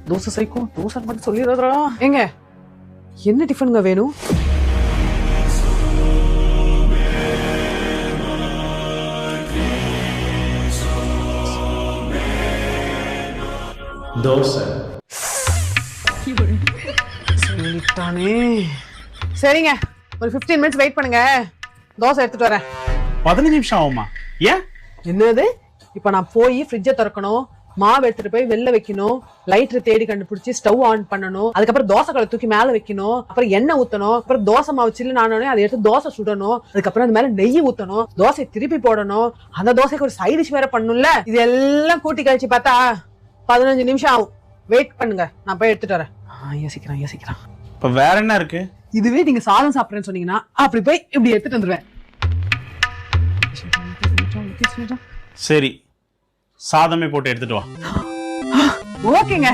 தோசை சைக்கும் தோசை மட்டும் சொல்லிடுறா. ஏங்க என்ன டிஃபனுங்க வேணும்? தோசை. சொல்லிட்டானே. சரிங்க, ஒரு 15 மினிட்ஸ் வெயிட் பண்ணுங்க, தோசை எடுத்துட்டு வரேன். 15 நிமிஷம் ஆகுமா? ஏன்? என்னது? இப்ப நான் போய் ஃப்ரிட்ஜை திறக்கணும், மாவு எடுத்துட்டு போய் வெளில வைக்கணும், லைட்டர் தேடி கண்டுபிடிச்சு ஸ்டவ் ஆன் பண்ணணும், அதுக்கப்புறம் தோசை கல்லை தூக்கி மேல வைக்கணும், அப்புறம் எண்ணெய் ஊத்தணும், அப்புறம் தோசை மாவு சில்லுன்னு ஆனோடனே அதை எடுத்து தோசை சுடணும், அதுக்கப்புறம் அது மேல நெய் ஊத்தணும், தோசை திருப்பி போடணும், அந்த தோசைக்கு ஒரு சைட் டிஷ் வேற பண்ணணும்ல. இது எல்லாம் கூட்டி கழிச்சு பார்த்தா 15 நிமிஷம் ஆகும். வெயிட் பண்ணுங்க, நான் போய் எடுத்துட்டு வரேன். யோசிக்கிறேன். இப்ப வேற என்ன இருக்கு? இதுவே நீங்க சாதம் சாப்பிடுறேன்னு சொன்னீங்கன்னா அப்படி போய் இப்படி எடுத்துட்டு வந்துருவேன். சரி, சாதமே போட்டு எடுத்துட்டு வா. ஓகேங்க.